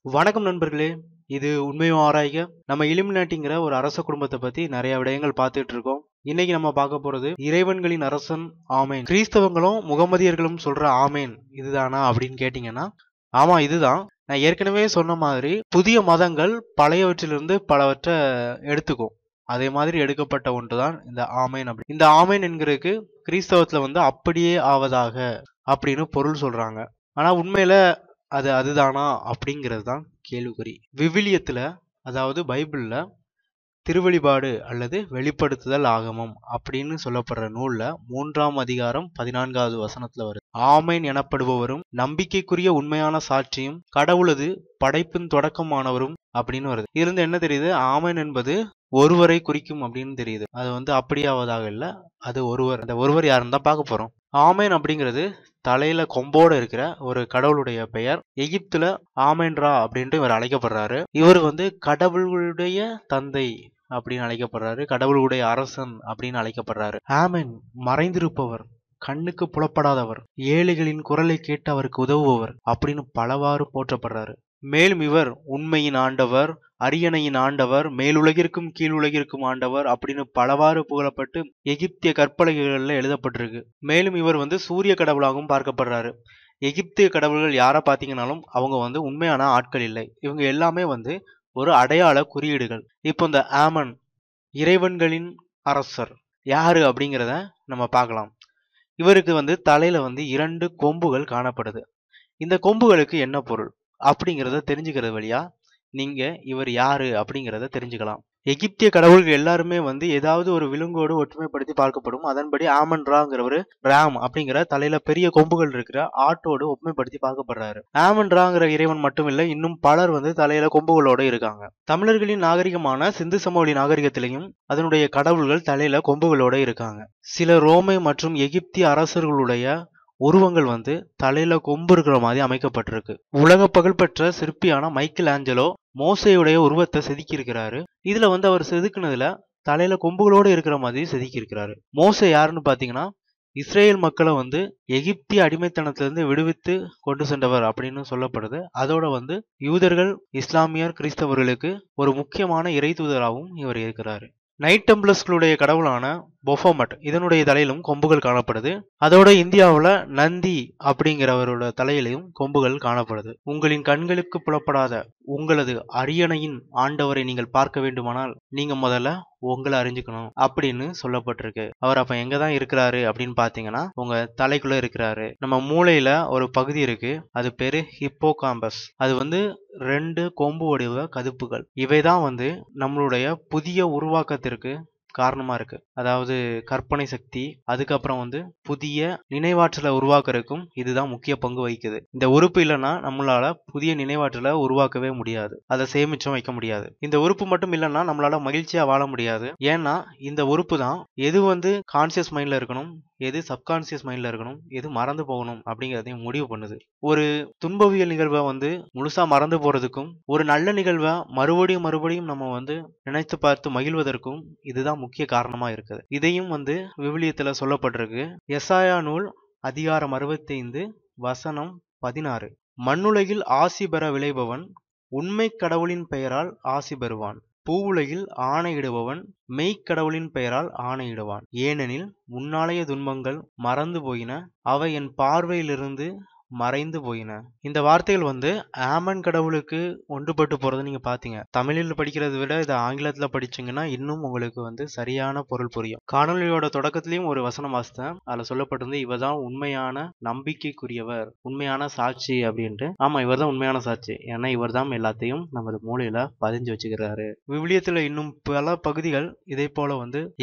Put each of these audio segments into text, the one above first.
வணக்கம் நண்பர்களே. இது உண்மையும் ஆராய்க. நம்ம இலுமினாட்டிங்கிற ஒரு அரச குடும்பத்தை பத்தி நிறைய விடயங்கள் பார்த்துட்டு இருக்கோம். இன்னைக்கு நம்ம பார்க்க போறது இறைவன்களின் அரசன் ஆமேன். கிறிஸ்தவங்களும் முகமதியர்களும் சொல்ற ஆமேன் இதுதானா அப்படின்னு கேட்டீங்கன்னா, ஆமா இதுதான். நான் ஏற்கனவே சொன்ன மாதிரி புதிய மதங்கள் பழையவற்றிலிருந்து பலவற்றை எடுத்துக்கும். அதே மாதிரி எடுக்கப்பட்ட ஒன்றுதான் இந்த ஆமேன். அப்படி இந்த ஆமேன் என்கிறதுக்கு கிறிஸ்தவத்துல அப்படியே ஆவதாக அப்படின்னு பொருள் சொல்றாங்க. ஆனா உண்மையில அது அதுதானா அப்படிங்கிறது தான் கேள்விக்குறி. விவிலியத்துல, அதாவது பைபிள்ல திருவெளிபாடு அல்லது வெளிப்படுத்துதல் ஆகமம் அப்படின்னு சொல்லப்படுற நூல்ல 3ஆம் அதிகாரம் 14வது வசனத்துல வருது. ஆமேன் எனப்படுபவரும் நம்பிக்கைக்குரிய உண்மையான சாட்சியும் கடவுளது படைப்பின் தொடக்கமானவரும் அப்படின்னு வருது. இதுல இருந்து என்ன தெரியுது? ஆமேன் என்பது ஒருவரை குறிக்கும் அப்படின்னு தெரியுது. அது அப்படியாவதாக இல்ல, அது ஒருவர். அந்த ஒருவர் யாருன்னு தான் பார்க்க போறோம். ஆமேன் அப்படிங்கிறது தலையில கொம்போட இருக்கிற ஒரு கடவுளுடைய பெயர். எகிப்துல ஆமேன்ரா அப்படின்ட்டு இவர் அழைக்கப்படுறாரு. இவர் கடவுளுடைய தந்தை அப்படின்னு அழைக்கப்படுறாரு. கடவுளுடைய அரசன் அப்படின்னு அழைக்கப்படுறாரு. ஆமேன் மறைந்திருப்பவர், கண்ணுக்கு புலப்படாதவர், ஏழைகளின் குரலை கேட்டு அவருக்கு உதவுபவர் அப்படின்னு பலவாறு போற்றப்படுறாரு. மேலும் இவர் உண்மையின் ஆண்டவர், அரியணையின் ஆண்டவர், மேலுலகிற்கும் கீழ் உலகிற்கும் ஆண்டவர் அப்படின்னு பலவாறு புகழப்பட்டு எகிப்திய கற்பலகைகள்ல எழுதப்பட்டிருக்கு. மேலும் இவர் சூரிய கடவுளாகவும் பார்க்கப்படுறாரு. எகிப்திய கடவுள்கள் யாரை பார்த்தீங்கன்னாலும் அவங்க உண்மையான ஆட்கள் இல்லை. இவங்க எல்லாமே ஒரு அடையாள குறியீடுகள். இப்போ இந்த ஆமன் இறைவன்களின் அரசர் யாரு அப்படிங்கிறத நம்ம பார்க்கலாம். இவருக்கு தலையில 2 கொம்புகள் காணப்படுது. இந்த கொம்புகளுக்கு என்ன பொருள் அப்படிங்கிறத தெரிஞ்சுக்கிறது வழியா நீங்க இவர் யாரு அப்படிங்கிறத தெரிஞ்சுக்கலாம். எகிப்திய கடவுள்கள் எல்லாருமே ஏதாவது ஒரு விலங்கோடு ஒற்றுமைப்படுத்தி பார்க்கப்படும். அதன்படி ஆமன்ராங்கிறவரு ராம் அப்படிங்கிற தலையில பெரிய கொம்புகள் இருக்கிற ஆட்டோடு ஒப்புமைப்படுத்தி பார்க்கப்படுறாரு. ஆமன்ராங்கிற இறைவன் மட்டும் இல்ல, இன்னும் பலர் தலையில கொம்புகளோட இருக்காங்க. தமிழர்களின் நாகரிகமான சிந்து சமவெளி நாகரிகத்திலையும் அதனுடைய கடவுள்கள் தலையில கொம்புகளோட இருக்காங்க. சில ரோமை மற்றும் எகிப்திய அரசர்களுடைய உருவங்கள் தலையில கொம்பு இருக்கிற மாதிரி அமைக்கப்பட்டிருக்கு. உலக புகழ்பெற்ற சிற்பியான மைக்கேல் ஆஞ்சலோ மோசையுடைய உருவத்தை செதுக்கி இருக்கிறாரு. இதுல அவர் செதுக்குனதுல தலையில கொம்புகளோட இருக்கிற மாதிரி செதுக்கி இருக்கிறாரு. மோசே யாருன்னு பாத்தீங்கன்னா, இஸ்ரேல் மக்களை எகிப்திய அடிமைத்தனத்திலிருந்து விடுவித்து கொண்டு சென்றவர் அப்படின்னு சொல்லப்படுது. அதோட யூதர்கள், இஸ்லாமியர், கிறிஸ்தவர்களுக்கு ஒரு முக்கியமான இறை தூதராகவும் இவர் இருக்கிறாரு. நைட் டெம்ப்ளர்ஸ்களுடைய கடவுளான பொஃபோமட் இதனுடைய தலையிலும் கொம்புகள் காணப்படுது. அதோட இந்தியாவுல நந்தி அப்படிங்கிறவரோட தலையிலையும் கொம்புகள் காணப்படுது. உங்களின் கண்களுக்கு புலப்படாத உங்களது அரியணையின் ஆண்டவரை நீங்கள் பார்க்க வேண்டுமானால் நீங்க முதல்ல உங்களை அறிஞ்சுக்கணும் அப்படின்னு சொல்லப்பட்டிருக்கு. அவர் அப்ப எங்கதான் இருக்கிறாரு அப்படின்னு பாத்தீங்கன்னா, உங்க தலைக்குள்ள இருக்கிறாரு. நம்ம மூளையில ஒரு பகுதி இருக்கு, அது பேரு ஹிப்போகாம்பஸ். அது 2 கொம்பு வடிவ கதுப்புகள். இவைதான் நம்மளுடைய புதிய உருவாக்கத்திற்கு காரணமா இருக்கு. அதாவது கற்பனை சக்தி, அதுக்கப்புறம் புதிய நினைவாற்றலை உருவாக்குறதுக்கும் இதுதான் முக்கிய பங்கு வகிக்குது. இந்த உறுப்பு இல்லைன்னா நம்மளால புதிய நினைவாற்றலை உருவாக்கவே முடியாது, அதை சேமிச்சும் வைக்க முடியாது. இந்த உறுப்பு மட்டும் இல்லைன்னா நம்மளால மகிழ்ச்சியா வாழ முடியாது. ஏன்னா இந்த உறுப்பு தான் எது கான்சியஸ் மைண்ட்ல இருக்கணும், எது சப்கான்சியஸ் மைண்ட்ல இருக்கணும், எது மறந்து போகணும் அப்படிங்கிறதையும் முடிவு பண்ணுது. ஒரு துன்பவியல் நிகழ்வை முழுசா மறந்து போறதுக்கும், ஒரு நல்ல நிகழ்வை மறுபடியும் மறுபடியும் நம்ம நினைத்து பார்த்து மகிழ்வதற்கும் இதுதான் முக்கிய காரணமா இருக்குது. இதையும் விவிலியத்துல சொல்லப்பட்டிருக்கு. எசாயா நூல் அதிகாரம் 65 வசனம் 16. மண்ணுலகில் ஆசி பெற விளைபவன் உண்மை கடவுளின் பெயரால் ஆசி பெறுவான். பூவுலகில் ஆணையிடுபவன் மெய்க்கடவுளின் பெயரால் ஆணையிடுவான். ஏனெனில் முன்னாளைய துன்பங்கள் மறந்து போயின, அவை என் பார்வையிலிருந்து மறைந்து போயின. இந்த வார்த்தைகள் ஆமன் கடவுளுக்கு ஒன்றுபட்டு போறதை நீங்க பாத்தீங்க. தமிழில் படிக்கிறதை விட இதை ஆங்கிலத்துல படிச்சீங்கன்னா இன்னும் உங்களுக்கு சரியான பொருள் புரியும். காணொலியோட தொடக்கத்திலையும் ஒரு வசனம் வாசித்தேன். அதுல சொல்லப்பட்டிருந்து இவர்தான் உண்மையான நம்பிக்கைக்குரியவர், உண்மையான சாட்சி அப்படின்ட்டு. ஆமா, இவர் தான் உண்மையான சாட்சி. ஏன்னா இவர் தான் எல்லாத்தையும் நமது மூளையில பதிஞ்சு வச்சுக்கிறாரு. விவிலியத்துல இன்னும் பல பகுதிகள் இதே போல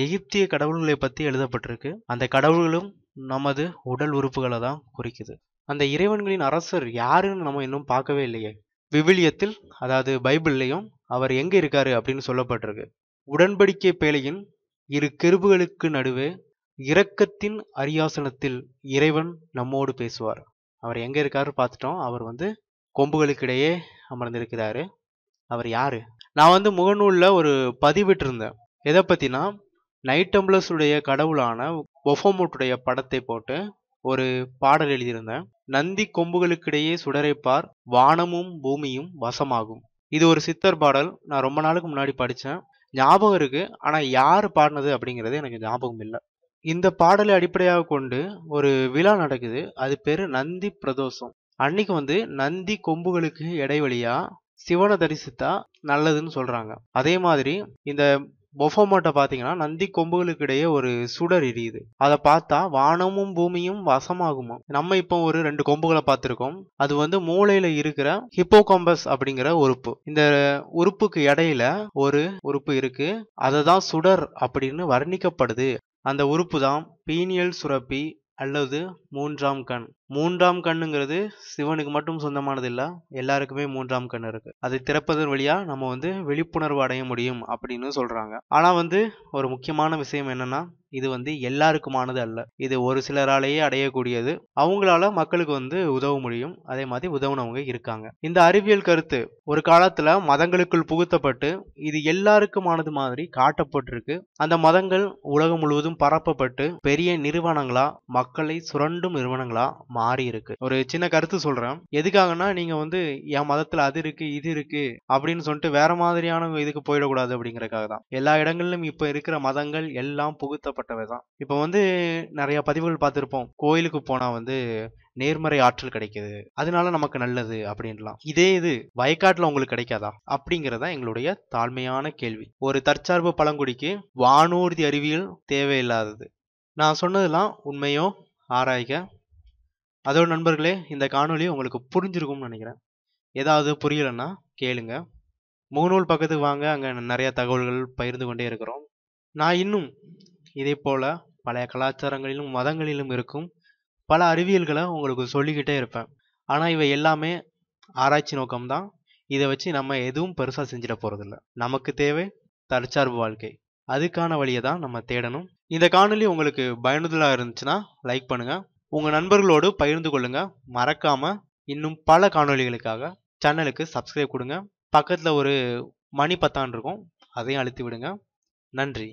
எகிப்திய கடவுள்களை பத்தி எழுதப்பட்டிருக்கு. அந்த கடவுள்களும் நமது உடல் உறுப்புகளை தான் குறிக்குது. அந்த இறைவன்களின் அரசர் யாருன்னு நம்ம இன்னும் பார்க்கவே இல்லையே. விவிலியத்தில், அதாவது பைபிள்லையும் அவர் எங்க இருக்காரு அப்படின்னு சொல்லப்பட்டிருக்கு. உடன்படிக்கை பேழையின் 2 கெருபுகளுக்கு நடுவே இரக்கத்தின் அரியாசனத்தில் இறைவன் நம்மோடு பேசுவார். அவர் எங்க இருக்காரு பார்த்துட்டோம். அவர் கொம்புகளுக்கிடையே அமர்ந்திருக்கிறாரு. அவர் யாரு? நான் முகநூல்ல ஒரு பதிவிட்டு இருந்தேன். எதை பத்தினா, நைட் டெம்ப்ளர்ஸ் உடைய கடவுளான பொஃபோமோட்டுடைய படத்தை போட்டு ஒரு பாடல் எழுதியிருந்தேன். நந்தி கொம்புகளுக்கிடையே சுடரைப்பார், வானமும் பூமியும் வசமாகும். இது ஒரு சித்தர் பாடல். நான் ரொம்ப நாளுக்கு முன்னாடி படிச்சேன். ஞாபகம் இருக்கு. ஆனா யாரு பாடுனது அப்படிங்கிறது எனக்கு ஞாபகம் இல்ல. இந்த பாடலை அடிப்படையாக கொண்டு ஒரு விழா நடக்குது. அது பேரு நந்தி பிரதோஷம். அன்னைக்கு நந்தி கொம்புகளுக்கு இடைவெளியா சிவனை தரிசித்தா நல்லதுன்னு சொல்றாங்க. அதே மாதிரி இந்த பொஃபோமாட்ட பாத்தீங்கன்னா நந்தி கொம்புகளுக்கு இடையே ஒரு சுடர் எரியுது. அதை பார்த்தா வானமும் பூமியும் வசமாகுமா. நம்ம இப்போ ஒரு 2 கொம்புகளை பார்த்திருக்கோம். அது மூளையில இருக்கிற ஹிப்போகாம்பஸ் அப்படிங்கிற உறுப்பு. இந்த உறுப்புக்கு இடையில ஒரு உறுப்பு இருக்கு. அததான் சுடர் அப்படின்னு வர்ணிக்கப்படுது. அந்த உறுப்பு தான் பீனியல் சுரப்பி அல்லது 3ஆம் கண். 3ஆம் கண்ணுங்கிறது சிவனுக்கு மட்டும் சொந்தமானது இல்ல. எல்லாருக்குமே 3ஆம் கண் இருக்கு. அதை திறப்பதன் வழியா நம்ம விழிப்புணர்வு அடைய முடியும் அப்படின்னு சொல்றாங்க. ஆனா ஒரு முக்கியமான விஷயம் என்னன்னா, இது எல்லாருக்குமானது அல்ல. இது ஒரு சிலராலேயே அடையக்கூடியது. அவங்களால மக்களுக்கு உதவ முடியும். அதே மாதிரி உதவுனவங்க இருக்காங்க. இந்த அறிவியல் கருத்து ஒரு காலத்துல மதங்களுக்குள் புகுத்தப்பட்டு இது எல்லாருக்குமானது மாதிரி காட்டப்பட்டிருக்கு. அந்த மதங்கள் உலகம் முழுவதும் பரப்பப்பட்டு பெரிய நிறுவனங்களா, மக்களை சுரண்டும் நிறுவனங்களா மாறி இருக்கு. ஒரு சின்ன கருத்து சொல்றேன். எதுக்காகன்னா, நீங்க என் மதத்துல அது இருக்கு இது இருக்கு அப்படின்னு சொல்லிட்டு வேற மாதிரியான இதுக்கு போயிடக்கூடாது அப்படிங்கறதுக்காக தான். எல்லா இடங்களிலும் இப்ப இருக்கிற மதங்கள் எல்லாம் புகுத்தப்பட்டவைதான். இப்ப நிறைய பதிவுகள் பார்த்திருப்போம். கோயிலுக்கு போனா நேர்மறை ஆற்றல் கிடைக்குது, அதனால நமக்கு நல்லது அப்படின்லாம். இதே இது வயக்காட்டுல உங்களுக்கு கிடைக்காதா அப்படிங்கறதா எங்களுடைய தாழ்மையான கேள்வி. ஒரு தற்சார்பு பழங்குடிக்கு வானூர்தி அறிவியல் தேவையில்லாதது. நான் சொன்னதெல்லாம் உண்மையோ ஆராய்க. அதோட நண்பர்களே, இந்த காணொளி உங்களுக்கு புரிஞ்சிருக்கும்னு நினைக்கிறேன். ஏதாவது புரியலன்னா கேளுங்க. முகநூல் பக்கத்துக்கு வாங்க. அங்க நிறைய தகவல்கள் பகிர்ந்து கொண்டே இருக்கிறோம். நான் இன்னும் இதே போல பழைய கலாச்சாரங்களிலும் மதங்களிலும் இருக்கும் பல அறிவியல்களை உங்களுக்கு சொல்லிக்கிட்டே இருப்பேன். ஆனா இவை எல்லாமே ஆராய்ச்சி நோக்கம்தான். இதை வச்சு நம்ம எதுவும் பெருசா செஞ்சிட போறதில்ல. நமக்கு தேவை தற்சார்பு வாழ்க்கை. அதுக்கான வழியை தான் நம்ம தேடணும். இந்த காணொளி உங்களுக்கு பயனுள்ளதா இருந்துச்சுன்னா லைக் பண்ணுங்க. உங்க நண்பர்களோடு பகிர்ந்து கொள்ளுங்க. மறக்காம இன்னும் பல காணொளிகளுக்காக சேனலுக்கு சப்ஸ்கிரைப் கொடுங்க. பக்கத்துல ஒரு மணி பத்தான் இருக்கும், அதையும் அழுத்தி விடுங்க. நன்றி.